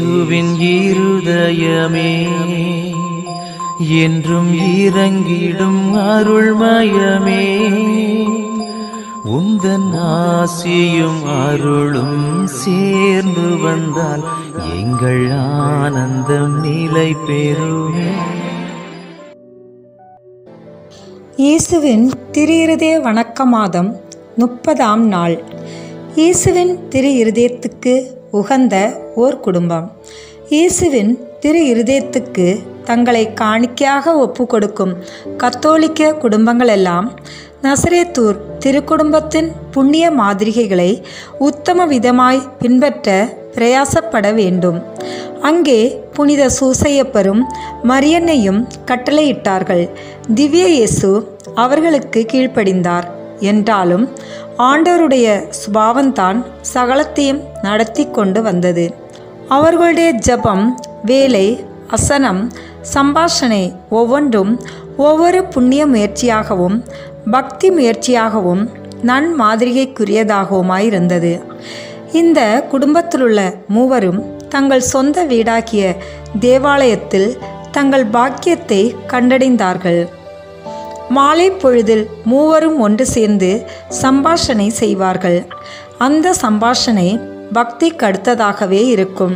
இயேசுவின் இருதயமே என்றும் இறங்கிடும் அருள்மயமே, உந்தன் ஆசியும் அருளும் சேர்ந்து வந்தால் எங்கள் ஆனந்தம் நிலை பெறுமே. இயேசுவின் திரு இருதய வணக்க மாதம் 30ஆம் நாள். இயேசுவின் திரு இருதயத்துக்கு உகந்த ஓர் குடும்பம். இயேசுவின் திரு இருதயத்துக்கு தங்களை காணிக்கையாக ஒப்பு கொடுக்கும் கத்தோலிக்க குடும்பங்கள் எல்லாம் நசரேத்தூர் திருக்குடும்பத்தின் புண்ணிய மாதிரிகைகளை உத்தம விதமாய் பின்பற்ற பிரயாசப்பட வேண்டும். அங்கே புனித சூசையப்பரும் மரியன்னையும் கட்டளையிட்டார்கள். திவ்ய இயேசு அவர்களுக்கு கீழ்ப்படிந்தார். என்றாலும் ஆண்டவருடைய சுபாவந்தான் சகலத்தையும் நடத்தி கொண்டு வந்தது. அவர்களுடைய ஜபம், வேலை, அசனம், சம்பாஷணை ஒவ்வொன்றும் ஒவ்வொரு புண்ணிய முயற்சியாகவும் பக்தி முயற்சியாகவும் நன்மாதிரிகைக்குரியதாகவுமாயிருந்தது. இந்த குடும்பத்திலுள்ள மூவரும் தங்கள் சொந்த வீடாகிய தேவாலயத்தில் தங்கள் பாக்கியத்தை கண்டடைந்தார்கள். மாலை பொழுதில் மூவரும் ஒன்று சேர்ந்து சம்பாஷணை செய்வார்கள். அந்த சம்பாஷணை பக்திக்கு அடுத்ததாகவே இருக்கும்.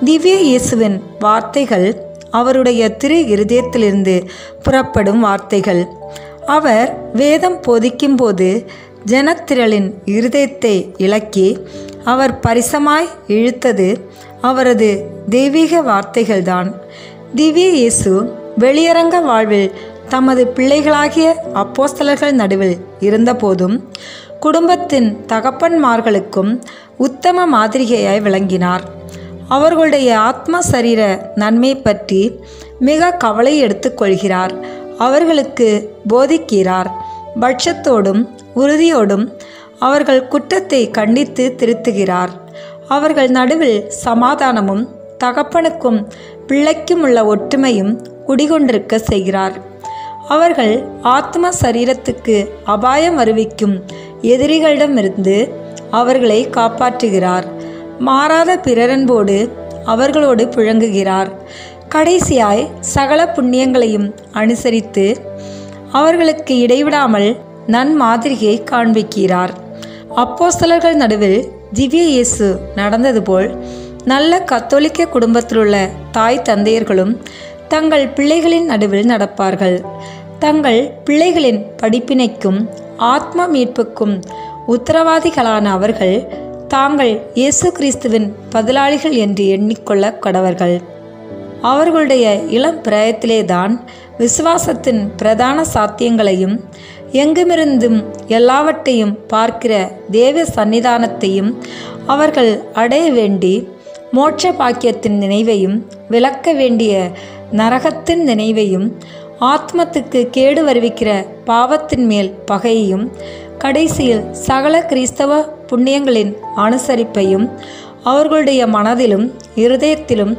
திவ்ய இயேசுவின் வார்த்தைகள் அவருடைய திரு இருதயத்திலிருந்து புறப்படும் வார்த்தைகள். அவர் வேதம் போதிக்கும்போது ஜனத்திரளின் இருதயத்தை இலக்கி அவர் பரிசமாய் இழுத்தது அவரது தெய்வீக வார்த்தைகள்தான். திவ்ய இயேசு வெளியரங்க வாழ்வில் தமது பிள்ளைகளாகிய அப்போஸ்தலர்கள் நடுவில் இருந்தபோதும் குடும்பத்தின் தகப்பன்மார்களுக்கும் உத்தம மாதிரிகையாய் விளங்கினார். அவர்களுடைய ஆத்ம சரீர நன்மை பற்றி மிக கவலை எடுத்துக்கொள்கிறார். அவர்களுக்கு போதிக்கிறார். பட்சத்தோடும் உறுதியோடும் அவர்கள் குற்றத்தை கண்டித்து திருத்துகிறார். அவர்கள் நடுவில் சமாதானமும் தகப்பனுக்கும் பிள்ளைக்கும் உள்ள ஒற்றுமையும் குடிகொண்டிருக்க செய்கிறார். அவர்கள் ஆத்ம சரீரத்துக்கு அபாயம் அறிவிக்கும் எதிரிகளிடமிருந்து அவர்களை காப்பாற்றுகிறார். மாறாத பிறரன்போடு அவர்களோடு புழங்குகிறார். கடைசியாய் சகல புண்ணியங்களையும் அனுசரித்து அவர்களுக்கு இடைவிடாமல் நன்மாதிரியை காண்பிக்கிறார். அப்போஸ்தலர்கள் நடுவில் திவ்ய இயேசு நடந்தது போல் நல்ல கத்தோலிக்க குடும்பத்திலுள்ள தாய் தந்தையர்களும் தங்கள் பிள்ளைகளின் நடுவில் நடப்பார்கள். தங்கள் பிள்ளைகளின் படிப்பினைக்கும் ஆத்ம மீட்புக்கும் உத்தரவாதிகளான அவர்கள் தாங்கள் இயேசு கிறிஸ்துவின் பதிலாளிகள் என்று எண்ணிக்கொள்ள கடவர்கள். அவர்களுடைய இளம் பிராயத்திலேதான் விசுவாசத்தின் பிரதான சாத்தியங்களையும் எங்குமிருந்தும் எல்லாவற்றையும் பார்க்கிற தேவ சன்னிதானத்தையும் அவர்கள் அடைய வேண்டி மோட்ச பாக்கியத்தின் நினைவையும் விளக்க வேண்டிய நரகத்தின் நினைவையும் ஆத்மத்துக்கு கேடு வருவிக்கிற பாவத்தின் மேல் பகையையும் கடைசியில் சகல கிறிஸ்தவ புண்ணியங்களின் அனுசரிப்பையும் அவர்களுடைய மனதிலும் இருதயத்திலும்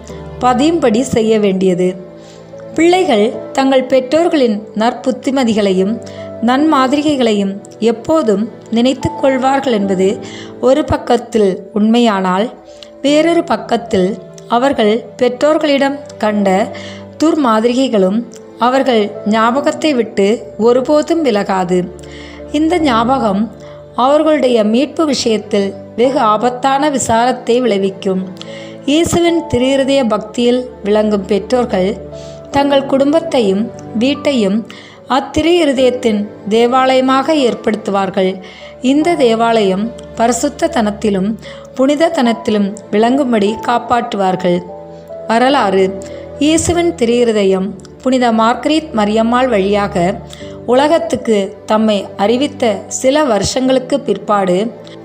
பதியும்படி செய்ய வேண்டியது. பிள்ளைகள் தங்கள் பெற்றோர்களின் நற்புத்திமதிகளையும் நன்மாதிரிகைகளையும் எப்போதும் நினைத்து கொள்வார்கள் என்பது ஒரு பக்கத்தில் உண்மையானால், வேறொரு பக்கத்தில் அவர்கள் பெற்றோர்களிடம் கண்ட துர்மாதிரிகைகளும் அவர்கள் ஞாபகத்தை விட்டு ஒருபோதும் விலகாது. இந்த ஞாபகம் அவர்களுடைய மீட்பு விஷயத்தில் வெகு ஆபத்தான விசாரத்தை விளைவிக்கும். இயேசுவின் திரு இருதய பக்தியில் விளங்கும் பெற்றோர்கள் தங்கள் குடும்பத்தையும் வீட்டையும் அத்திரு இருதயத்தின் தேவாலயமாக ஏற்படுத்துவார்கள். இந்த தேவாலயம் பரிசுத்த தனத்திலும் புனித தனத்திலும் விளங்கும்படி காப்பாற்றுவார்கள். வரலாறு: இயேசுவின் திரு இருதயம் புனித மார்கரீத் மரியம்மாள் வழியாக உலகத்துக்கு தம்மை அறிவித்த சில வருஷங்களுக்கு பிற்பாடு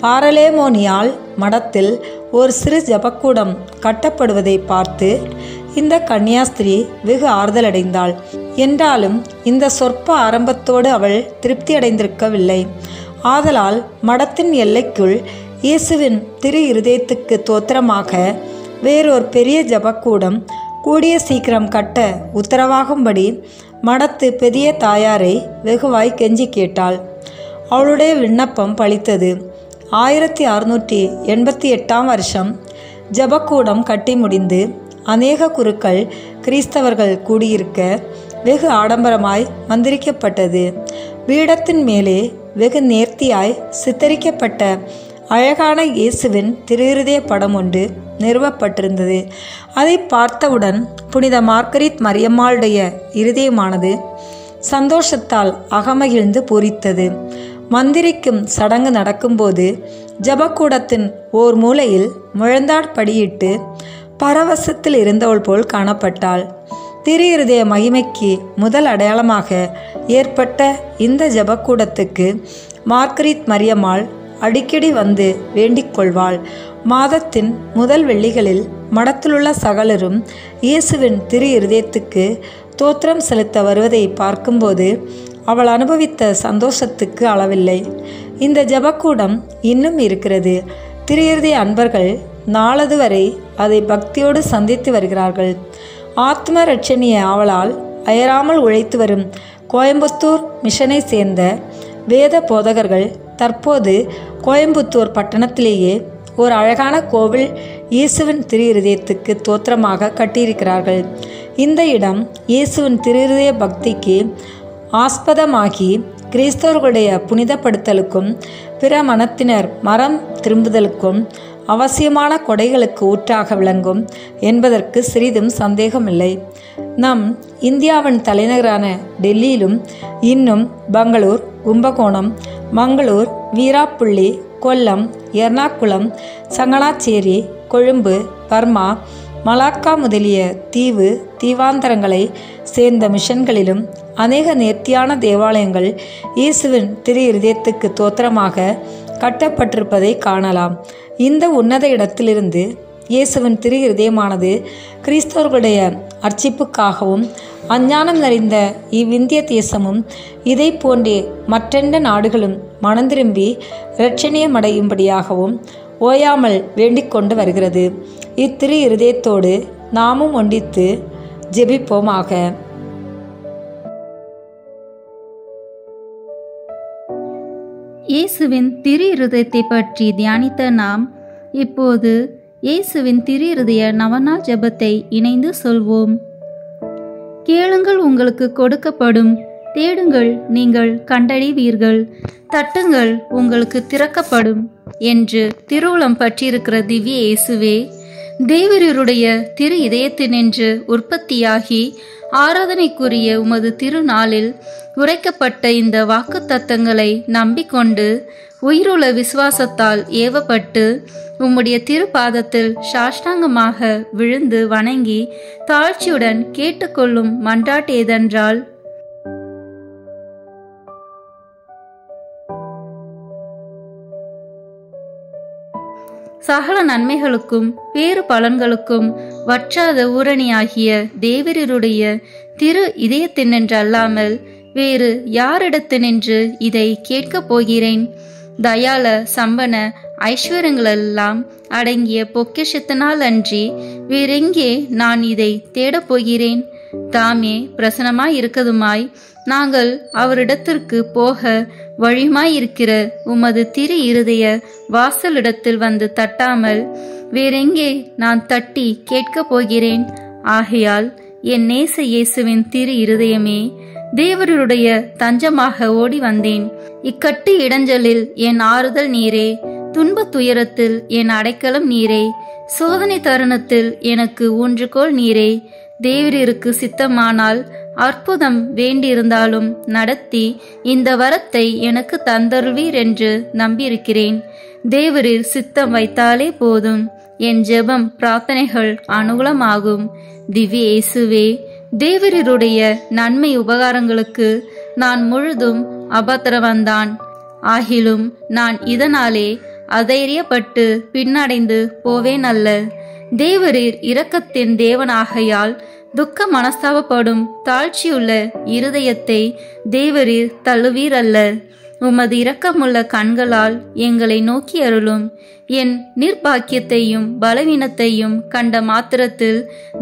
பாரலேமோனியால் மடத்தில் ஒரு சிறு ஜபக்கூடம் கட்டப்படுவதை பார்த்து இந்த கன்னியாஸ்திரி வெகு ஆறுதலடைந்தாள். என்றாலும் இந்த சொற்ப ஆரம்பத்தோடு அவள் திருப்தி அடைந்திருக்கவில்லை. ஆதலால் மடத்தின் எல்லைக்குள் இயேசுவின் திரு இருதயத்துக்கு தோத்திரமாக வேறொரு பெரிய ஜபக்கூடம் கூடிய சீக்கிரம் கட்ட உத்தரவாகும்படி மடத்து பெரிய தாயாரை வெகுவாய் கெஞ்சி கேட்டாள். அவளுடைய விண்ணப்பம் பலித்தது. 1688 வருஷம் ஜபக்கூடம் கட்டி முடிந்து அநேக குருக்கள் கிறிஸ்தவர்கள் கூடியிருக்க வெகு ஆடம்பரமாய் மந்திரிக்கப்பட்டது. பீடத்தின் மேலே வெகு நேர்த்தியாய் சித்தரிக்கப்பட்ட அழகான இயேசுவின் திருஇருதய படம் ஒன்று நிறுவப்பட்டிருந்தது. அதை பார்த்தவுடன் புனித மார்கரிட் மரியம்மாளுடைய இருதயமானது சந்தோஷத்தால் அகமகிழ்ந்து பூரித்தது. மந்திரிக்கும் சடங்கு நடக்கும்போது ஜபக்கூடத்தின் ஓர் மூலையில் முழந்தாட்படியிட்டு பரவசத்தில் இருந்தவள் போல் காணப்பட்டாள். திரு இருதய மகிமைக்கு முதல் அடையாளமாக ஏற்பட்ட இந்த ஜபக்கூடத்துக்கு மார்கரிட் மரியம்மாள் அடிக்கடி வந்து வேண்டிக் கொள்வாள். மாதத்தின் முதல் வெள்ளிகளில் மடத்திலுள்ள சகலரும் இயேசுவின் திரு இருதயத்துக்கு தோத்திரம் செலுத்த வருவதை பார்க்கும்போது அவள் அனுபவித்த சந்தோஷத்துக்கு அளவில்லை. இந்த ஜபக்கூடம் இன்னும் இருக்கிறது. திரு இருதய அன்பர்கள் நாளது வரை அதை பக்தியோடு சந்தித்து வருகிறார்கள். ஆத்ம ரட்சணிய ஆவலால் அயராமல் உழைத்து வரும் கோயம்புத்தூர் மிஷனை சேர்ந்த வேத போதகர்கள் தற்போது கோயம்புத்தூர் பட்டணத்திலேயே ஒரு அழகான கோவில் இயேசுவின் திரு இருதயத்துக்கு தோத்திரமாக கட்டியிருக்கிறார்கள். இந்த இடம் இயேசுவின் திரு இருதய பக்திக்கு ஆஸ்பதமாகி கிறிஸ்தவர்களுடைய புனிதப்படுத்தலுக்கும் பிற மனத்தினர் மரம் திரும்புதலுக்கும் அவசியமான கொடைகளுக்கு ஊற்றாக விளங்கும் என்பதற்கு சிறிதும் சந்தேகமில்லை. நம் இந்தியாவின் தலைநகரான டெல்லியிலும் இன்னும் பெங்களூர், கும்பகோணம், மங்களூர், வீராப்புள்ளி, கொல்லம், எர்ணாகுளம், சங்கனாச்சேரி, கொழும்பு, பர்மா, மலாக்கா முதலிய தீவாந்தரங்களை சேர்ந்த மிஷன்களிலும் அநேக நேர்த்தியான தேவாலயங்கள் இயேசுவின் திரு இருதயத்துக்கு தோத்திரமாக கட்டப்பட்டிருப்பதை காணலாம். இந்த உன்னத இடத்திலிருந்து இயேசுவின் திரு இருதயமானது கிறிஸ்தவர்களுடைய அர்ச்சிப்புக்காகவும் அஞ்ஞானம் நிறைந்த இவ்விந்திய தேசமும் இதை போன்றே மற்றெந்த நாடுகளும் மனந்திரும்பி இரட்சணியமடையும்படியாகவும் ஓயாமல் வேண்டிக் கொண்டு வருகிறது. இத்திரு இருதயத்தோடு நாமும் ஒன்றித்து ஜெபிப்போமாக. இயேசுவின் திரு இருதயத்தை பற்றி தியானித்த நாம் இப்போது இயேசுவின் திரு இருதய நவநாள் ஜெபத்தை இணைந்து சொல்வோம். கேளுங்கள், உங்களுக்கு கொடுக்கப்படும். தேடுங்கள், நீங்கள் கண்டடைவீர்கள். தட்டுங்கள், உங்களுக்கு திறக்கப்படும் என்று திருவுளம் பற்றியிருக்கிற திவ்ய இயேசுவே, தேவருடைய திரு இதயத்தினின்று உற்பத்தியாகி ஆராதனைக்குரிய உமது திருநாளில் உரைக்கப்பட்ட இந்த வாக்கு தத்தங்களை நம்பிக்கொண்டு உயிருள்ள விசுவாசத்தால் ஏவப்பட்டு உம்முடைய திருப்பாதத்தில் சாஷ்டாங்கமாக விழுந்து வணங்கி தாழ்ச்சியுடன் கேட்டுக்கொள்ளும் மன்றாட்டு ஏதென்றால், சகல நன்மைகளுக்கும் பேறு பலன்களுக்கும் வற்றாத ஊரணியாகிய தேவருடைய திரு இதயத்தினின்றல்லாமல் வேறு யாரிடத்தினின்று இதை கேட்கப் போகிறேன்? தயால சம்பன ஐஸ்வர்யங்களெல்லாம் அடங்கிய பொக்கிஷத்தினால் அன்றி வேறெங்கே நான் இதை தேடப் போகிறேன்? தாமே பிரசனமாயிருக்கதுமாய் நாங்கள் அவரிடத்திற்கு போக வழியுமாயிருக்கிற உமது திரு இருதய வாசலிடத்தில் வந்து தட்டாமல் வேறெங்கே நான் தட்டி கேட்கப் போகிறேன்? ஆகையால் என் நேச இயேசுவின் திரு இருதயமே, தேவருடைய தஞ்சமாக ஓடி வந்தேன். இக்கட்டு இடைஞ்சலில் என் ஆறுதல் நீரே, துன்பத் துயரத்தில் என் அடைக்கலம் நீரே, சோதனை தருணத்தில் எனக்கு ஊன்றுகோல் நீரே. தேவருக்கு சித்தமானால் அற்புதம் வேண்டியிருந்தாலும் நடத்தி இந்த வரத்தை எனக்கு தந்தருள்வீர் என்று நம்பியிருக்கிறேன். தேவரில் சித்தம் வைத்தாலே போதும், என் ஜெபம் பிரார்த்தனைகள் அனுகூலமாகும். திவ்ய இயேசுவே, தேவருடைய நன்மை உபகாரங்களுக்கு நான் முழுதும் அபத்திரவந்தான். ஆகிலும் நான் இதனாலே அதைரியப்பட்டு பின்னடைந்து போவேன் அல்ல. தேவரீர் இரக்கத்தின் தேவனாகையால் துக்க மனஸ்தாபப்படும் தாழ்ச்சியுள்ள இருதயத்தை தேவரீர் தள்ளுவீர் அல்ல. உமது இரக்கமுள்ள கண்களால் எங்களை நோக்கி அருளும். என் நிர்பாக்கியத்தையும் பலவீனத்தையும் கண்ட மாத்திரத்தில்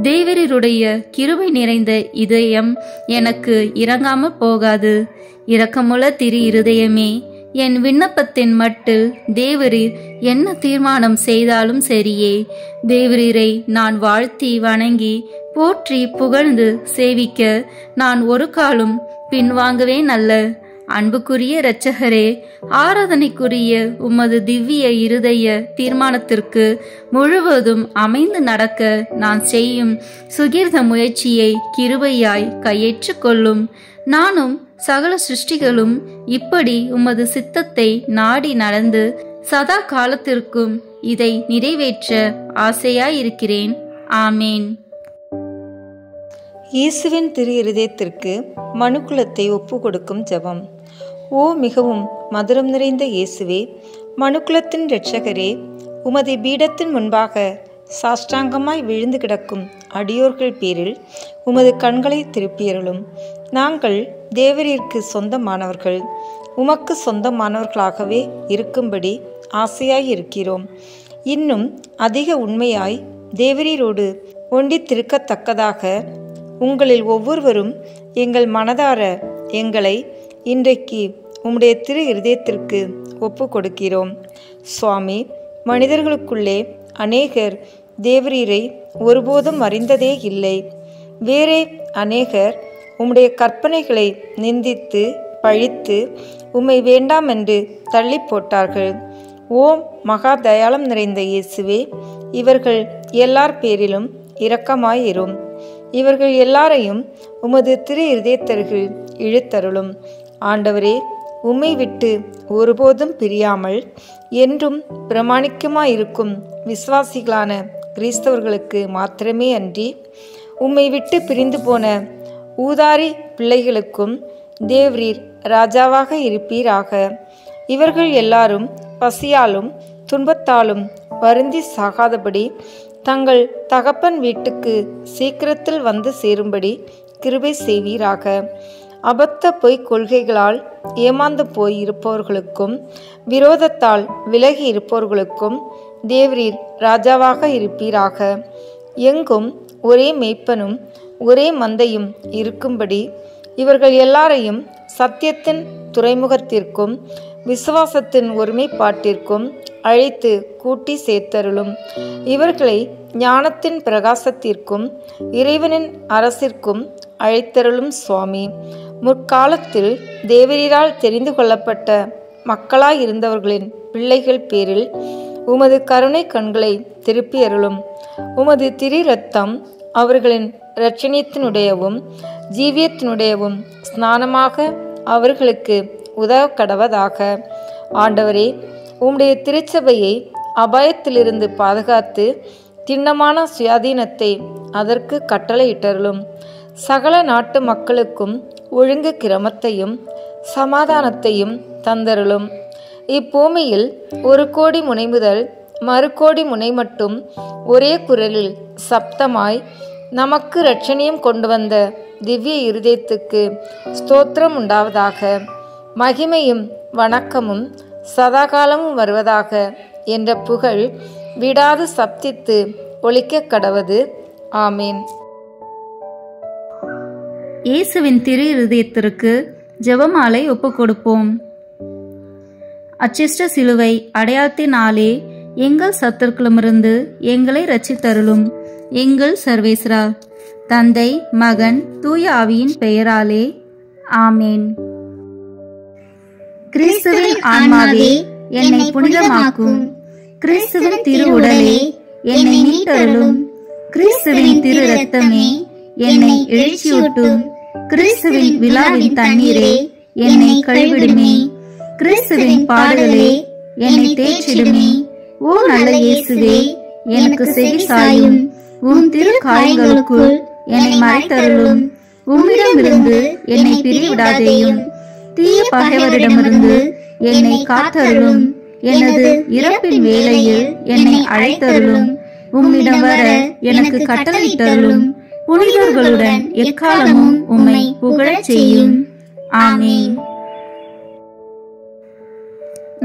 தேவரீருடைய கிருபை நிறைந்த இதயம் எனக்கு இறங்காமல் போகாது. இரக்கமுள்ள திரு இருதயமே, என் விண்ணப்பத்தின் மட்டில் தேவரீர் என்ன தீர்மானம் செய்தாலும் சரியே. தேவரீரை நான் வாழ்த்தி வணங்கி போற்றி புகழ்ந்து சேவிக்க நான் ஒரு காலும் பின்வாங்கவே நல்ல. அன்புக்குரிய இரட்சகரே, ஆராதனைக்குரிய உமது திவ்ய இருதய தீர்மானத்திற்கு முழுவதும் அமைந்து நடக்க நான் செய்யும் சுகீர்த்த முயற்சியை கிருபையாய் கையேற்று கொள்ளும். நானும் சகல சிருஷ்டிகளும் இப்படி உமது சித்தத்தை நாடி நடந்து சதா காலத்திற்கும் இதை நிறைவேற்ற ஆசையாயிருக்கிறேன். ஆமேன். இயேசுவின் திரு இருதயத்திற்கு மனுக்குலத்தை ஒப்பு கொடுக்கும் ஜெபம். ஓ மிகவும் மதுரம் நிறைந்த இயேசுவே, மனுக்குலத்தின் இரட்சகரே, உமது பீடத்தின் முன்பாக சாஷ்டாங்கமாய் விழுந்து கிடக்கும் அடியோர்கள் பேரில் உமது கண்களை திருப்பியருளும். நாங்கள் தேவரீருக்கு சொந்தமானவர்கள், உமக்கு சொந்தமானவர்களாகவே இருக்கும்படி ஆசையாய் இருக்கிறோம். இன்னும் அதிக உண்மையாய் தேவரீரோடு ஒண்டித்திருக்கத்தக்கதாக உங்களில் ஒவ்வொருவரும் எங்கள் மனதார எங்களை இன்றைக்கு உம்முடைய திரு இருதயத்திற்கு ஒப்பு கொடுக்கிறோம். சுவாமி, மனிதர்களுக்குள்ளே அநேகர் தேவரீரை ஒருபோதும் அறிந்ததே இல்லை. வேறே அநேகர் உம்முடைய கற்பனைகளை நிந்தித்து பழித்து உம்மை வேண்டாம் என்று தள்ளி போட்டார்கள். ஓம் மகா தயாளம் நிறைந்த இயேசுவே, இவர்கள் எல்லார் பேரிலும் இரக்கமாயிரும். இவர்கள் எல்லாரையும் உமது திரு இருதயத்தருகில் இழுத்தருளும். ஆண்டவரே, உம்மை விட்டு ஒருபோதும் பிரியாமல் என்றும் பிரமாணிக்கமாயிருக்கும் விசுவாசிகளான கிறிஸ்தவர்களுக்கு மாத்திரமே அன்றி உம்மை விட்டு பிரிந்து போன ஊதாரி பிள்ளைகளுக்கும் தேவரீர் ராஜாவாக இருப்பீராக. இவர்கள் எல்லாரும் பசியாலும் துன்பத்தாலும் வருந்தி சாகாதபடி தங்கள் தகப்பன் வீட்டுக்கு சீக்கிரத்தில் வந்து சேரும்படி கிருபை செய்வீராக. அபத்த பொய்க் கொள்கைகளால் ஏமாந்து போய் இருப்பவர்களுக்கும் விரோதத்தால் விலகி இருப்பவர்களுக்கும் தேவரீர் ராஜாவாக இருப்பீராக. எங்கும் ஒரே மேய்ப்பனும் ஒரே மந்தையும் இருக்கும்படி இவர்கள் எல்லாரையும் சத்தியத்தின் துறைமுகத்திற்கும் விசுவாசத்தின் ஒருமைப்பாட்டிற்கும் அழைத்து கூட்டி சேர்த்தருளும். இவர்களை ஞானத்தின் பிரகாசத்திற்கும் இறைவனின் அரசிற்கும் அழைத்தருளும். சுவாமி, முற்காலத்தில் தேவரீரால் தெரிந்து கொள்ளப்பட்ட மக்களாயிருந்தவர்களின் பிள்ளைகள் பேரில் உமது கருணை கண்களை திருப்பி அருளும். உமது திரு இரத்தம் அவர்களின் இரட்சணியத்தினுடையவும் ஜீவியத்தினுடையவும் ஸ்நானமாக அவர்களுக்கு உதவ கடவதாக. ஆண்டவரே, உம்முடைய திருச்சபையை அபாயத்திலிருந்து பாதுகாத்து திண்ணமான சுயாதீனத்தை அதற்கு கட்டளையிட்டருளும். சகல நாட்டு மக்களுக்கும் ஒழுங்கு கிரமத்தையும் சமாதானத்தையும் தந்தருளும். இப்பூமியில் 1 கோடி முனை முதல் 1 கோடி முனை மட்டும் ஒரே குரலில் சப்தமாய் நமக்கு இரட்சணியம் கொண்டு வந்த திவ்ய இருதயத்துக்கு ஸ்தோத்திரம் உண்டாவதாக. மகிமையும் வணக்கமும் சதாகாலமும் வருவதாக என்ற புகழ் விடாது சப்தித்து ஒலிக்க கடவது. ஆமேன். இயேசுவின் திரு இருதயத்திற்கு ஜெபமாலை ஒப்பு கொடுப்போம். அச்சிஷ்ட சிலுவை அடையாளத்தினாலே எங்கள் சத்துருக்களிடமிருந்து எங்களை இரட்சித்தருளும். எங்கள் சர்வேஸ்வரா, தந்தை, மகன், தூய ஆவியின் பெயராலே. ஆமேன். கிறிஸ்துவின் ஆன்மாவே என்னை புனிதமாக்கும். கிறிஸ்துவின் திரு உடலே என்னை மீட்டருளும். கிறிஸ்துவின் திரு இரத்தமே என்னை எழுச்சியூட்டும். கிறிஸ்துவின் விழாவின் தண்ணீரே என்னை கழுவிடுமே. கிறிஸ்துவின் பாடுகளே என்னை தேய்ச்சிடுமே. ஓ நல்ல இயேசுவே, எனக்கு செவி சாயும். உம் திரு காயங்களுக்குள் என்னை மறைத்தருளும். உம்மிடமிருந்து என்னை பிரிவிடாதேயும். தீய பகைவரிடமிருந்து என்னை காத்தருளும். எனது இறப்பின் வேளையில் என்னை அழைத்தருளும். உம்மிடம் வர எனக்கு கட்டளையிட்டருளும். புனிதர்களுடன் எக்காலமும் உம்மை புகழச் செய்யும். ஆமேன்.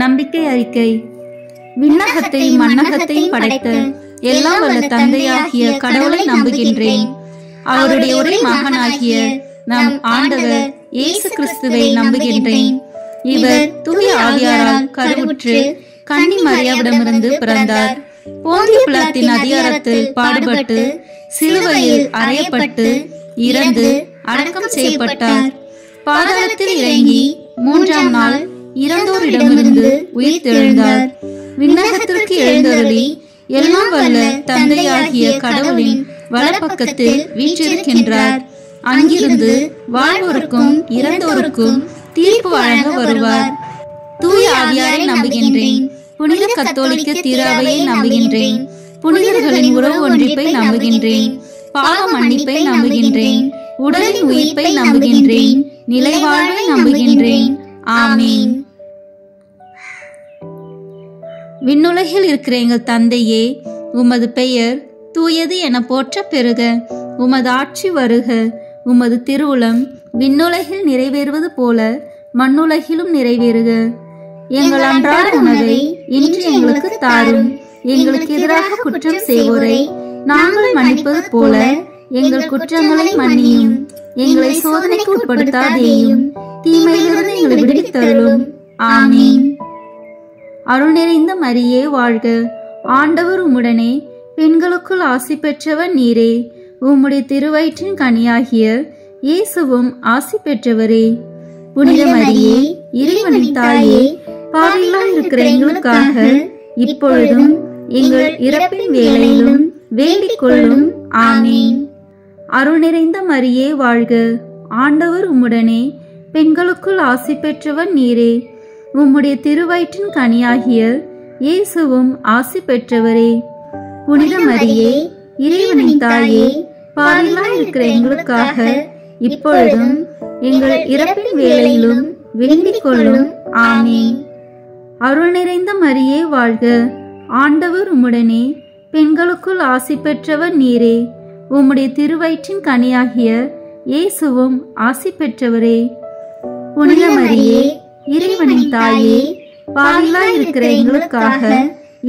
நம்பிக்கை அறிக்கை. விண்ணகத்தையும் மண்ணகத்தையும் படைத்த எல்லாம் வல்ல தந்தையாகிய கடவுளை நம்புகின்றேன். அவருடைய ஒரே மகனாகிய நம் ஆண்டவர் இயேசு கிறிஸ்துவை நம்புகின்றேன். இவர் தூய ஆவியாரால் கருவுற்று கன்னி மரியாவிடமிருந்து பிறந்தார். போந்திய பிலாத்தின் அதிகாரத்தில் பாடுபட்டு சிலுவையில் அறையப்பட்டு இறந்து அடக்கம் செய்யப்பட்டார். பாதாளத்தில் இறங்கி 3ஆம் நாள் இறந்தோரிடமிருந்து உயிர் தெழுந்தார். விண்ணகத்திற்கு எழுந்தருளி எல்லாம் வல்ல தந்தையாகிய கடவுளின் வலப்பக்கத்தில் வீற்றிருக்கின்றார். அங்கிருந்து வாழ்வோருக்கும் இறந்தோருக்கும் தீர்ப்பு வழங்க வருவார். தூய ஆவியாரை நம்புகின்றேன். புனித கத்தோலிக்க திராவையை நம்புகின்றேன். புனிதர்களின் உறவு ஒன்றிப்பை நம்புகின்றேன். பாவ மன்னிப்பை நம்புகின்றேன். உடலின் உயிர்ப்பை நம்புகின்றேன். நிலைவாழ்வை நம்புகின்றேன். ஆமீன். விண்ணுலகில் இருக்கிற எங்கள் தந்தையே, உமது பெயர் தூயது என போற்ற பெறுக. உமது ஆட்சி வருக. உமது திருவுளம் விண்ணுலகில் நிறைவேறுவது போல மண்ணுலகிலும் நிறைவேறுக. எங்கள் அன்றாட உணவை இன்று எங்களுக்கு தாரும். எங்களுக்கு எதிராக குற்றம் செய்வோரை நாங்கள் மன்னிப்பது போல எங்கள் குற்றங்களை மன்னியும். எங்களை சோதனைக்கு உட்படுத்தாதேயும், தீமையிலிருந்து எங்களை விடுவித்தருளும். ஆமீன். அருள் நிறைந்த மரியே வாழ்க. ஆண்டவர் உம்முடனே, பெண்களுக்குள் ஆசி பெற்றவர் நீரே. உம்முடைய திருவயிற்றின் கனியாகிய இயேசுவும் ஆசி பெற்றவரே. புனித மரியே, இறைவனின் தாயே, பாவிகளாய் இருக்கிற எங்களுக்காக இப்பொழுதும் எங்கள் இறப்பின் வேளையிலும் வேண்டிக் கொள்ளும். ஆமீன். அருள் நிறைந்த மரியே வாழ்க. ஆண்டவர் உம்முடனே, பெண்களுக்குள் ஆசி பெற்றவர் நீரே. உம்முடைய திருவயிற்றின் கனியாகிய இயேசுவும் ஆசி பெற்றவரே. புனித மரியே, இறைவனின் தாயே, பாவிகளாய் இருக்கிற எங்களுக்காக இப்பொழுதும் எங்கள் இறப்பின் வேளையிலும் வேண்டிக் கொள்ளும். ஆமீன். அருள் நிறைந்த மரியே வாழ்க. ஆண்டவர் உம்முடனே, பெண்களுக்குள் ஆசி பெற்றவர் நீரே. உம்முடைய திருவயிற்றின் கனியாகிய இயேசுவும் ஆசி பெற்றவரே. புனித மரியே, இறைவனின் தாயே, பாவிகளாய் இருக்கிற எங்களுக்காக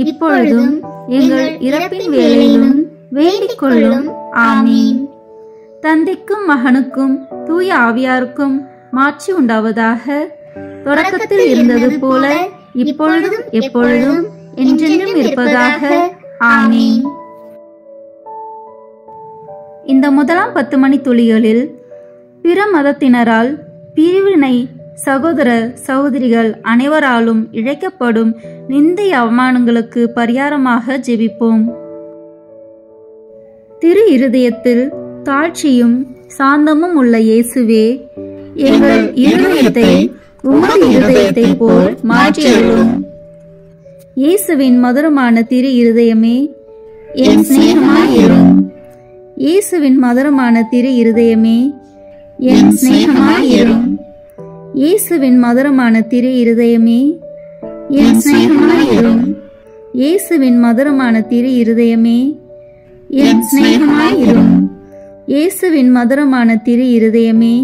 இப்பொழுதும் எங்கள் இறப்பின் வேளையிலும் வேண்டிக் கொள்ளும். ஆமீன். தந்தைக்கும் மகனுக்கும் தூய ஆவியாருக்கும் மாட்சி உண்டாவதாக. தொடக்கத்தில் இருந்தது போல இப்பொழுதும் எப்பொழுதும் என்றென்றும் இருப்பதாக. ஆமீன். இந்த முதலாம் 10 மணி துளிகளில் பிற மதத்தினரால் பிரிவினை சகோதர சகோதரிகள் அனைவராலும் இழைக்கப்படும் நிந்தை அவமானங்களுக்கு பரிகாரமாக ஜெபிப்போம். திரு இருதயத்தில் தாழ்ச்சியும் சாந்தமும் உள்ள இயேசுவே, எங்கள் இருதயத்தை உமது இருதயத்தை போல் மாற்றியருளும். இயேசுவின் மதுரமான திரு இருதயமே, என் சிநேகமாயிரும். இயேசுவின் மதுரமான திரு இருதயமே, என் சிநேகமாயிரும். இயேசுவின் மதுரமான திரு இருதயமே, என் சிநேகமாயிரும். இயேசுவின் மதுரமான திரு இருதயமே, என் சிநேகமாயிரும். இயேசுவின் மதுரமான திரு இருதயமே,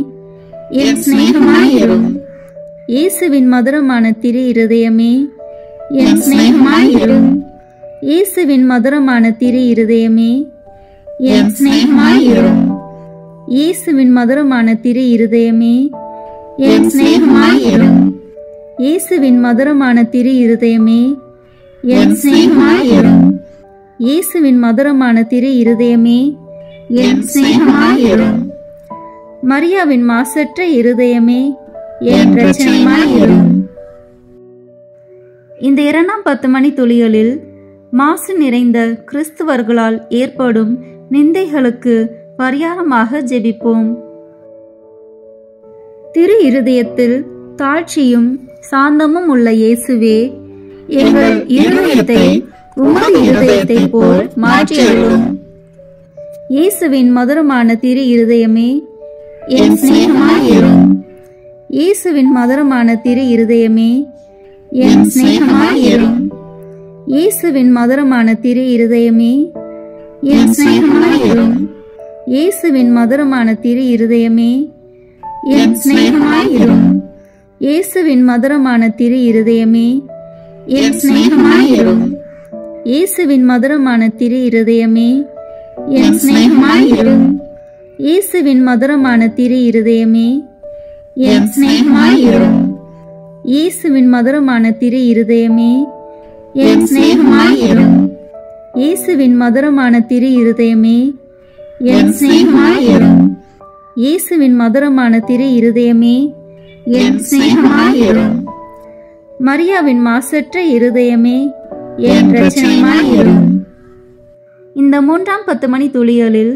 என் சிநேகமாயிரும். இயேசுவின் மதுரமான திரு இருதயமே, என் சிநேகமாயிரும். இயேசுவின் மதுரமான திரு இருதயமே, என் சிநேகமாயிரும். இயேசுவின் மதுரமான திரு இருதயமே, என் சிநேகமாயிரும். இயேசுவின் மதுரமான திரு இருதயமே, என் சிநேகமாயிரும். இயேசுவின் மதுரமான திரு இருதயமே, என் சிநேகமாயிரும். மரியாவின் மாசற்ற இருதயமே, என் இரட்சணியமாயிரும். இந்த 2ஆம் 10 மணி துளிகளில் மாசு நிறைந்த கிறிஸ்துவர்களால் ஏற்படும் நிந்தைகளுக்கு பரிகாரமாக ஜெபிப்போம். திரு இருதயத்தில் தாழ்ச்சியும் சாந்தமும் உள்ள இயேசுவே, எங்கள் இருதயத்தை உமது இருதயத்தை போல் மாற்றியருளும். இயேசுவின் மதுரமான திரு இருதயமே, என் சிநேகமாயிரும். இயேசுவின் மதுரமான திரு இருதயமே, என் சிநேகமாயிரும். இயேசுவின் மதுரமான திரு இருதயமே, என் சிநேகமாயிரும். இயேசுவின் மதுரமான திரு இருதயமே, என் சிநேகமாயிரும். இயேசுவின் மதுரமான திரு இருதயமே, என் சிநேகமாயிரும். இயேசுவின் மதுரமான திரு இருதயமே, என் சிநேகமாயிரும். இயேசுவின் மதுரமான திரு இருதயமே, என் சிநேகமாயிரும். இயேசுவின் மதுரமான திரு இருதயமே என் சிநேகமாயிரும். இயேசுவின் மதுரமான திரு இருதயமே என் சிநேகமாயிரும். இயேசுவின் மதுரமான திரு இருதயமே என் சிநேகமாயிரும். மரியாவின் மாசற்ற இருதயமே என் இரட்சணியமாயிரும். இந்த 3ஆம் 10 மணி துளிகளில்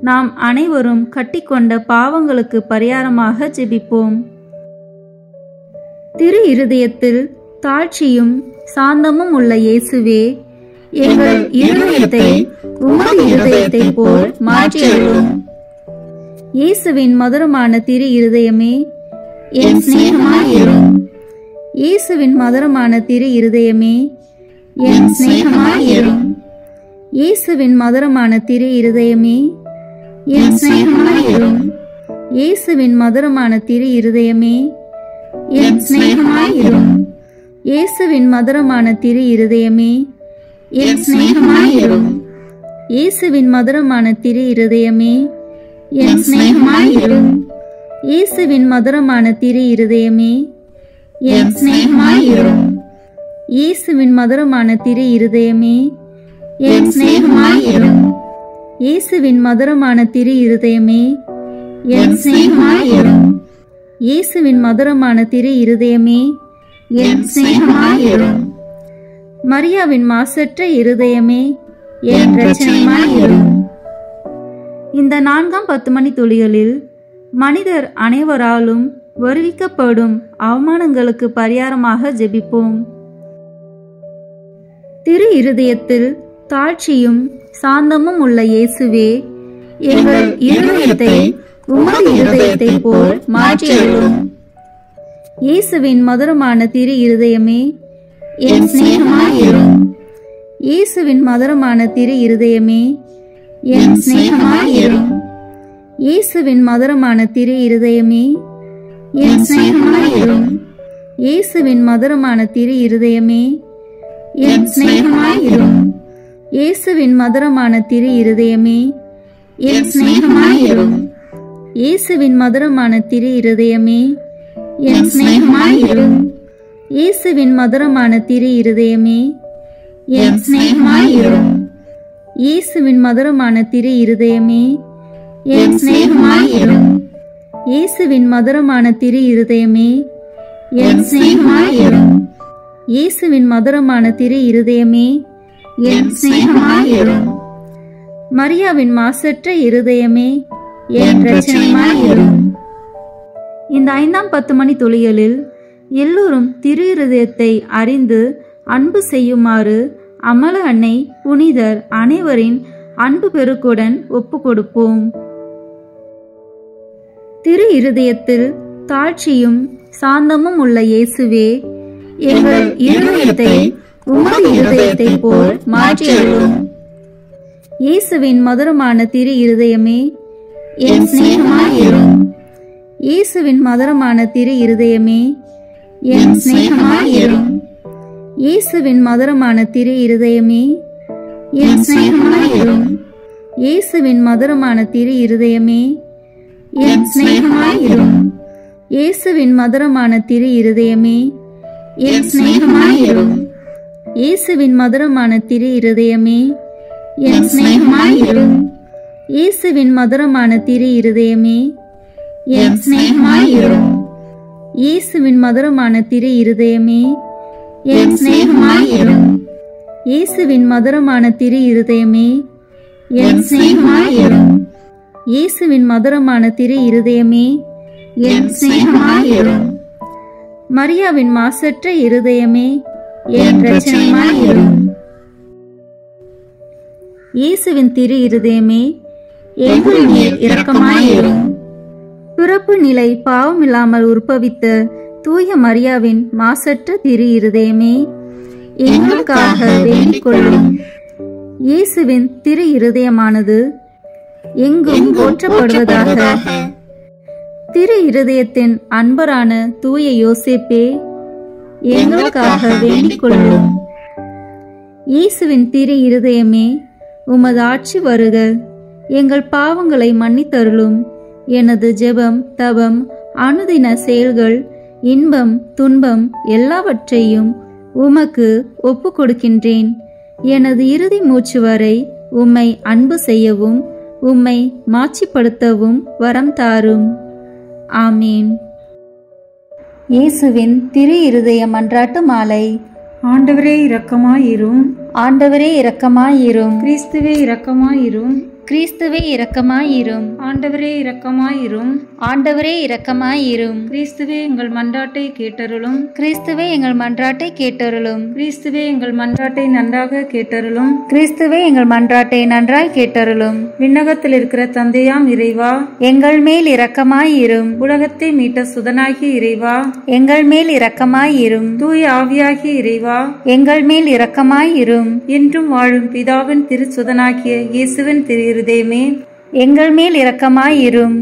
நாம் அனைவரும் கட்டிக்கொண்ட பாவங்களுக்கு பரிகாரமாக ஜெபிப்போம். திரு இருதயத்தில் தாழ்ச்சியும் சாந்தமும் உள்ள இயேசுவே, எங்கள் இருதயத்தை உமது இருதயத்தை போல் மாற்றியருளும். இயேசுவின் மதுரமான திரு இருதயமே என் சிநேகமாயிரும். இயேசுவின் மதுரமான திரு இருதயமே என் சிநேகமாயிரும். இயேசுவின் மதுரமான திரு இருதயமே என் சிநேகமாயிரும். இயேசுவின் மதுரமான திரு இருதயமே என் சிநேகமாயிரும். இயேசுவின் மதுரமான திரு இருதயமே என் சிநேகமாயிரும். இயேசுவின் மதுரமான திரு இருதயமே என் சிநேகமாயிரும். இயேசுவின் மதுரமான திரு இருதயமே என் சிநேகமாயிரும். இயேசுவின் மதுரமான திரு இருதயமே என் சிநேகமாயிரும். இயேசுவின் மதுரமான திரு இருதயமே என் சிநேகமாயிரும். இயேசுவின் மதுரமான திரு இருதயமே என் சிநேகமாயிரும். மரியாவின் மாசற்ற இருதயமே என் இரட்சணியமாயிரும். இந்த 4ஆம் 10 மணி துளிகளில் மனிதர் அனைவராலும் வருவிக்கப்படும் அவமானங்களுக்கு பரிகாரமாக ஜெபிப்போம். திரு இருதயத்தில் தாழ்ச்சியும் சாந்தமும் உள்ள இயேசுவே, எங்கள் இருதயத்தை உமது இருதயத்தை போல் மாற்றியருளும். இயேசுவின் மதுரமான திரு இருதயமே என் சிநேகமாயிரும். இயேசுவின் மதுரமான திரு இருதயமே என் சிநேகமாயிரும். இயேசுவின் மதுரமான திரு இருதயமே என் சிநேகமாயிரும். இயேசுவின் மதுரமான திரு இருதயமே என் சிநேகமாயிரும். இயேசுவின் மதுரமான திரு இருதயமே என் சிநேகமாயிரும். இயேசுவின் மதுரமான திரு இருதயமே என் சிநேகமாயிரும். இயேசுவின் மதுரமான திரு இருதயமே என் சிநேகமாயிரும். இயேசுவின் மதுரமான திரு இருதயமே என் சிநேகமாயிரும். இயேசுவின் மதுரமான திரு இருதயமே என் சிநேகமாயிரும். இயேசுவின் மதுரமான திரு இருதயமே என் சிநேகமாயிரும். மரியாவின் மாசற்ற இருதயமே என் இரட்சணியமாயிரும். இந்த 5ஆம் 10 மணி துளிகளில் எல்லோரும் திரு இருதயத்தை அறிந்து அன்பு செய்யுமாறு அமல அன்னை புனிதர் அனைவரின் அன்பு பெருக்குடன் ஒப்பு கொடுப்போம். திரு இருதயத்தில் தாழ்ச்சியும் சாந்தமும் உள்ள இயேசுவே, எங்கள் இருதயத்தை உமது இருதயத்தை போல் மாற்றியருளும். இயேசுவின் மதுரமான திரு இருதயமே என் சிநேகமாயிரும். இயேசுவின் மதுரமான திரு இருதயமே என் சிநேகமாயிரும். இயேசுவின் மதுரமான திரு இருதயமே என் சிநேகமாயிரும். இயேசுவின் மதுரமான திரு இருதயமே என் சிநேகமாயிரும். இயேசுவின் மதுரமான திரு இருதயமே என் சிநேகமாயிரும். இயேசுவின் மதுரமான திரு இருதயமே என் சிநேகமாயிரும். இயேசுவின் மதுரமான திரு இருதயமே என் சிநேகமாயிரும். இயேசுவின் மதுரமான திரு இருதயமே என் சிநேகமாயிரும். இயேசுவின் மதுரமான திரு இருதயமே என் சிநேகமாயிரும். இயேசுவின் மதுரமான திரு இருதயமே என் சிநேகமாயிரும். மரியாவின் மாசற்ற இருதயமே என் இரட்சணியமாயிரும். இயேசுவின் திரு இருதயமே எங்கள் மேல் இரக்கமாயிரும். பிறப்பு நிலை பாவமில்லாமல் உற்பவித்த தூய மரியாவின் மாசற்ற திரு இருதயமே எங்களுக்காக வேண்டிக் கொள்ளும். இயேசுவின் திரு இருதயமானது எங்கும் போற்றப்படுவதாக. திரு இருதயத்தின் அன்பரான தூய யோசேப்பே எங்களுக்காக வேண்டிக் கொள்ளும். இயேசுவின் திரு இருதயமே உமது ஆட்சி வருக, எங்கள் பாவங்களை மன்னித்தருளும். எனது ஜெபம் தவம் அனுதின செயல்கள் இன்பம் துன்பம் எல்லாவற்றையும் உமக்கு ஒப்பு கொடுக்கின்றேன். எனது இறுதி மூச்சு வரை உம்மை அன்பு செய்யவும் உம்மை மாட்சிப்படுத்தவும் வரம் தாரும். ஆமீன். இயேசுவின் திரு இருதய மன்றாட்டு மாலை. ஆண்டவரே இரக்கமாயிரும். ஆண்டவரே இரக்கமாயிரும். கிறிஸ்துவே இரக்கமாயிரும். கிறிஸ்துவே இரக்கமாயிரும். ஆண்டவரே இரக்கமாயிரும். ஆண்டவரே இரக்கமாயிரும். கிறிஸ்துவே எங்கள் மன்றாட்டை கேட்டருளும். கிறிஸ்துவே எங்கள் மன்றாட்டை கேட்டருளும். கிறிஸ்துவே எங்கள் மன்றாட்டை நன்றாக கேட்டருளும். கிறிஸ்துவே எங்கள் மன்றாட்டை நன்றாய் கேட்டருளும். விண்ணகத்தில் இருக்கிற தந்தையாம் இறைவா, எங்கள் மேல் இரக்கமாயிரும். உலகத்தை மீட்ட சுதனாகிய இறைவா, எங்கள் மேல் இரக்கமாயிரும். தூய ஆவியாகிய இறைவா, எங்கள் மேல் இரக்கமாயிரும். என்றும் வாழும் பிதாவின் திருச்சுதனாகிய இயேசுவின் திரு இருதயமே, எங்கள் மேல் இரக்கமாயிரும்.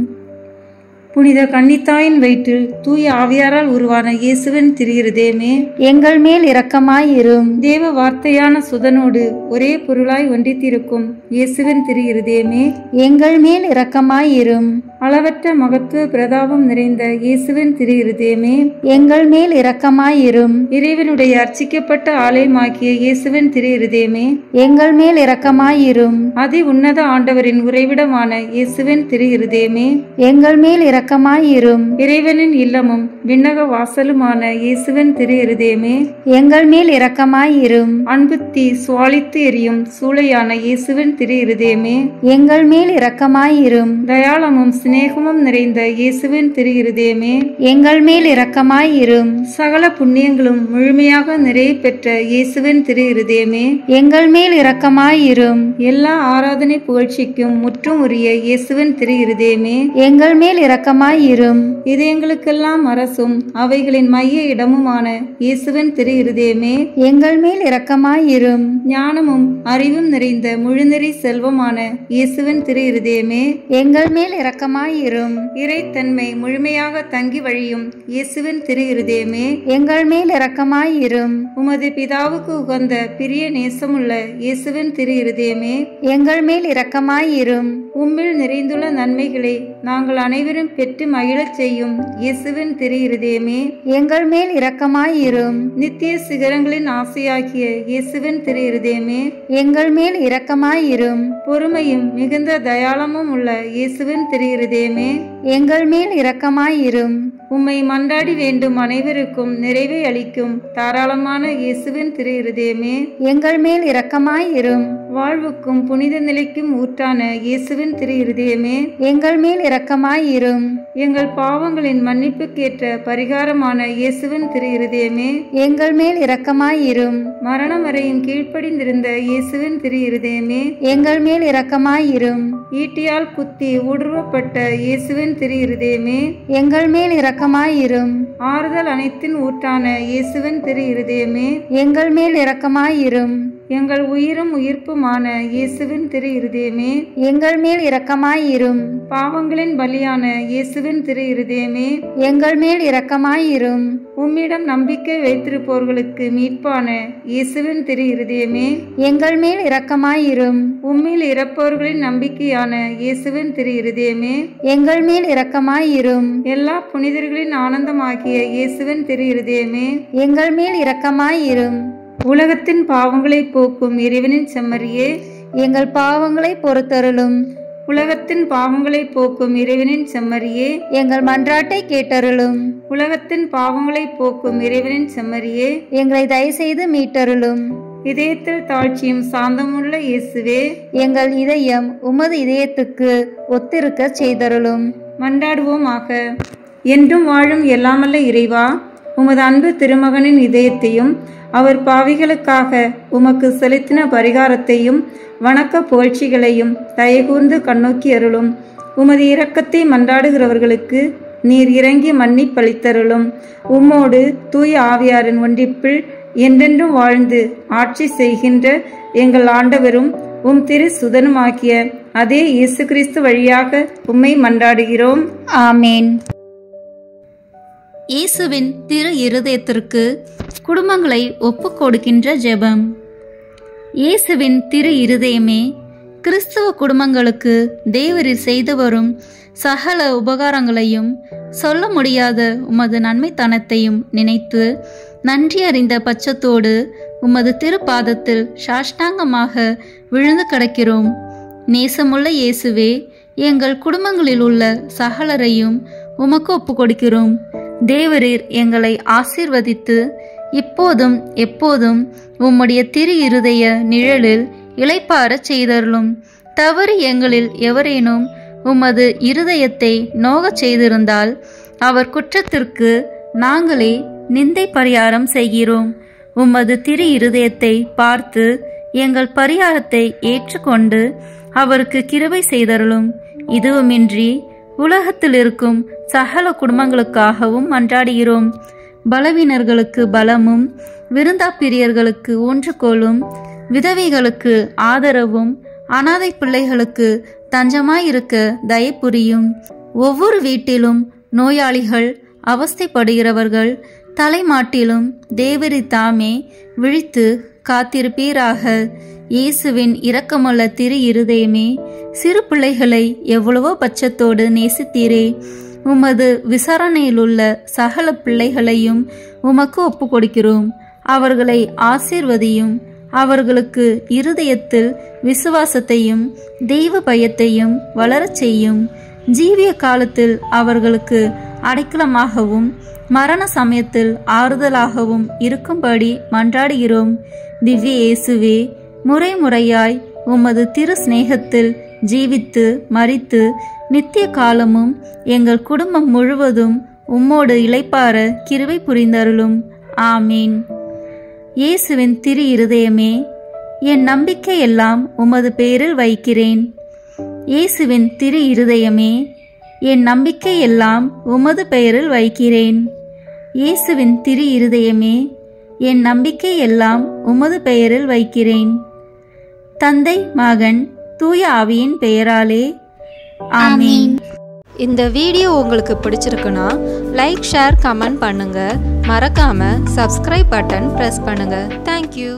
புனித கன்னித்தாயின் வயிற்றில் தூய ஆவியாரால் உருவான இயேசுவின் திரு இருதயமே, எங்கள் மேல் இரக்கமாயிரும். தேவ வார்த்தையான சுதனோடு ஒரே பொருளாய் ஒன்றித்திருக்கும் இயேசுவின் திரு இருதயமே, எங்கள் மேல் இரக்கமாயிரும். அளவற்ற மகத்துவ பிரதாபம் நிறைந்த இயேசுவின் திரு இருதயமே, எங்கள் மேல் இரக்கமாயிரும். இறைவனுடைய அர்ச்சிக்கப்பட்ட ஆலயமாகிய இயேசுவின் திரு இருதயமே, எங்கள் மேல் இரக்கமாயிரும். அதி உன்னத ஆண்டவரின் உறைவிடமான இயேசுவின் திரு இருதயமே, எங்கள் மேல் இரக்கமாயிரும். இறைவனின் இல்லமும் விண்ணக வாசலுமான இயேசுவின் திரு இருதயமே, எங்கள் மேல் இரக்கமாயிரும். அன்பு தீ சுவாலித்து எரியும் சூளையான இயேசுவின் திரு இருதயமே, எங்கள் மேல் இரக்கமாயிரும். தயாளமும் சிநேகமும் நிறைந்த இயேசுவின் திரு இருதயமே, எங்கள் மேல் இரக்கமாயிரும். சகல புண்ணியங்களும் முழுமையாக நிறைவு பெற்ற இயேசுவின் திரு இருதயமே, எங்கள் மேல் இரக்கமாயிரும். எல்லா ஆராதனை புகழ்ச்சிக்கும் முற்றும் உரிய இயேசுவின் திரு இருதயமே, எங்கள் மேல் இரக்கமாயிரும். இதயங்களுக்கெல்லாம் அரசும் அவைகளின் மைய இடமுமான இயேசுவின் திரு இருதயமே, எங்கள் மேல் இரக்கமாயிரும். ஞானமும் அறிவும் நிறைந்த முழுநெறி செல்வமான இயேசுவின் திரு இருதயமே, எங்கள் மேல் இரக்கமாயிரும். இறைத்தன்மை முழுமையாக தங்கி வழியும் இயேசுவின் திரு இருதயமே, எங்கள் மேல் இரக்கமாயிரும். உமது பிதாவுக்கு உகந்த பிரிய நேசமுள்ள இயேசுவின் திரு இருதயமே, எங்கள் மேல் இரக்கமாயிரும். உம்மில் நிறைந்துள்ள நன்மைகளை நாங்கள் அனைவரும் பெற்று மகிழச் செய்யும் இயேசுவின் திரு இருதயமே, எங்கள் மேல் இரக்கமாயிரும். நித்திய சிகரங்களின் ஆசையாகிய இயேசுவின் திரு இருதயமே, எங்கள் மேல் இரக்கமாயிரும். பொறுமையும் மிகுந்த தயாளமும் உள்ள இயேசுவின் திரு இருதயமே, எங்கள் மேல் இரக்கமாயிரும். உம்மை மன்றாடி வேண்டும் அனைவருக்கும் நிறைவை அளிக்கும் தாராளமான இயேசுவின் திரு இருதயமே, எங்கள் மேல் இரக்கமாயிரும். வாழ்வுக்கும் புனித நிலைக்கும் ஊற்றான இயேசுவின் திரு இருதயமே, எங்கள் மேல் இரக்கமாயிரும். எங்கள் பாவங்களின் மன்னிப்புக்கேற்ற பரிகாரமான இயேசுவின் திரு இருதயமே, எங்கள் மேல் இரக்கமாயிரும். மரணம் வரையும் கீழ்ப்படிந்திருந்த இயேசுவின் திரு இருதயமே, எங்கள் மேல் இரக்கமாயிரும். ஈட்டியால் குத்தி ஊடுருவப்பட்ட இயேசுவின் திரு இருதயமே, எங்கள் மேல் இரக்கமாயிரும். ஆறுதல் அனைத்தின் ஊற்றான இயேசுவின் திரு இருதயமே, எங்கள் மேல் இரக்கமாயிரும். எங்கள் உயிரும் உயிர்ப்புமான இயேசுவின் திரு இருதயமே, எங்கள் மேல் இரக்கமாயிரும். பாவங்களின் பலியான இயேசுவின் திரு இருதயமே, எங்கள் மேல் இரக்கமாயிரும். உம்மிடம் நம்பிக்கை வைத்திருப்போர்களுக்கு மீட்பான இயேசுவின் திரு இருதயமே, எங்கள் மேல் இரக்கமாயிரும். உம்மில் இறப்பவர்களின் நம்பிக்கையான இயேசுவின் திரு இருதயமே, எங்கள் மேல் இரக்கமாயிரும். எல்லா புனிதர்களின் ஆனந்தமாகிய இயேசுவின் திரு இருதயமே, எங்கள் மேல் இரக்கமாயிரும். உலகத்தின் பாவங்களை போக்கும் இறைவனின் செம்மறியே, எங்கள் பாவங்களை பொறுத்தருளும். உலகத்தின் பாவங்களை போக்கும் இறைவனின் செம்மறியே, எங்கள் மன்றாட்டை கேட்டருளும். உலகத்தின் பாவங்களை போக்கும் இறைவனின் செம்மறியே, எங்களை தயவுசெய்து மீட்டருளும். இதயத்தில் தாழ்ச்சியும் சாந்தமுள்ள இயேசுவே, எங்கள் இதயம் உமது இதயத்துக்கு ஒத்திருக்க செய்தருளும். மன்றாடுவோமாக. என்றும் வாழும் எல்லாமல்ல இறைவா, உமது அன்பு திருமகனின் இதயத்தையும் அவர் பாவிகளுக்காக உமக்கு செலுத்தின பரிகாரத்தையும் வணக்க புகழ்ச்சிகளையும் தயகூர்ந்து கண்ணோக்கி அருளும். உமது இரக்கத்தை மன்றாடுகிறவர்களுக்கு நீர் இறங்கி மன்னிப்பளித்தருளும். உம்மோடு தூய ஆவியாரின் ஒன்றிப்பில் என்றென்றும் வாழ்ந்து ஆட்சி செய்கின்ற எங்கள் ஆண்டவரும் உம் திரு சுதனுமாகிய அதே இயேசு கிறிஸ்து வழியாக உம்மை மன்றாடுகிறோம். ஆமேன். இயேசுவின் திரு இருதயத்திற்கு குடும்பங்களை ஒப்புக் கொடுக்கின்ற ஜெபம். இயேசுவின் திரு இருதயமே, கிறிஸ்துவ குடும்பங்களுக்கு தேவரீர் செய்து வரும் சகல உபகாரங்களையும் சொல்ல முடியாத உமது நன்மைத்தனத்தையும் நினைத்து நன்றி அறிந்த பட்சத்தோடு உமது திருப்பாதத்தில் சாஷ்டாங்கமாக விழுந்து கிடக்கிறோம். நேசமுள்ள இயேசுவே, எங்கள் குடும்பங்களில் உள்ள சகலரையும் உமக்கு ஒப்பு கொடுக்கிறோம். தேவரீர் எங்களை ஆசீர்வதித்து இப்போதும் எப்போதும் உம்முடைய திரு இருதய நிழலில் இளைப்பாறச் செய்தருளும். தவறு எங்களில் எவரேனும் உமது இருதயத்தை நோகச் செய்திருந்தால் அவர் குற்றத்திற்கு நாங்களே நிந்தை பரிகாரம் செய்கிறோம். உமது திரு இருதயத்தை பார்த்து எங்கள் பரிகாரத்தை ஏற்றுக்கொண்டு அவருக்கு கிருபை செய்தருளும். இதுவுமின்றி உலகத்தில் இருக்கும் சகல குடும்பங்களுக்காகவும் மன்றாடுகிறோம். பலவீனர்களுக்கு பலமும், விருந்தாப்பிரியர்களுக்கு ஊன்றுகோலும், விதவைகளுக்கு ஆதரவும், அனாதை பிள்ளைகளுக்கு தஞ்சமாயிருக்க தயப்புரியும். ஒவ்வொரு வீட்டிலும் நோயாளிகள், அவஸ்தைப்படுகிறவர்கள் தலைமாட்டிலும் தேவரி தாமே விழித்து காத்திருப்பீராக. இயேசுவின் இரக்கமுள்ள திரு இருதயமே, சிறு பிள்ளைகளை எவ்வளவோ பட்சத்தோடு நேசித்தீரே. உமது விசாரணையிலுள்ள சகல பிள்ளைகளையும் உமக்கு ஒப்பு கொடுக்கிறோம். அவர்களை ஆசீர்வதியும். அவர்களுக்கு இருதயத்தில் விசுவாசத்தையும் தெய்வ பயத்தையும் வளரச் செய்யும். ஜீவிய காலத்தில் அவர்களுக்கு அடைக்கலமாகவும் மரண சமயத்தில் ஆறுதலாகவும் இருக்கும்படி மன்றாடுகிறோம். திவ்ய இயேசுவே, முறை முறையாய் உமது திரு சிநேகத்தில் ஜீவித்து மரித்து நித்திய காலமும் எங்கள் குடும்பம் முழுவதும் உம்மோடு இளைப்பாற கிருபை புரிந்தருளும். ஆமீன். இயேசுவின் திரு இருதயமே, என் நம்பிக்கை எல்லாம் உமது பேரில் வைக்கிறேன். இயேசுவின் திரு இருதயமே, என் நம்பிக்கை எல்லாம் உமது பெயரில் வைக்கிறேன். இயேசுவின் திரு இருதயமே, என் நம்பிக்கை எல்லாம் உமது பெயரில் வைக்கிறேன். தந்தை, மகன், தூய ஆவியின் பெயராலே ஆமீன். இந்த வீடியோ உங்களுக்கு பிடிச்சிருக்குன்னா லைக், ஷேர், கமெண்ட் பண்ணுங்க. மறக்காம சப்ஸ்கிரைப் பட்டன் பிரஸ் பண்ணுங்க. தேங்க்யூ.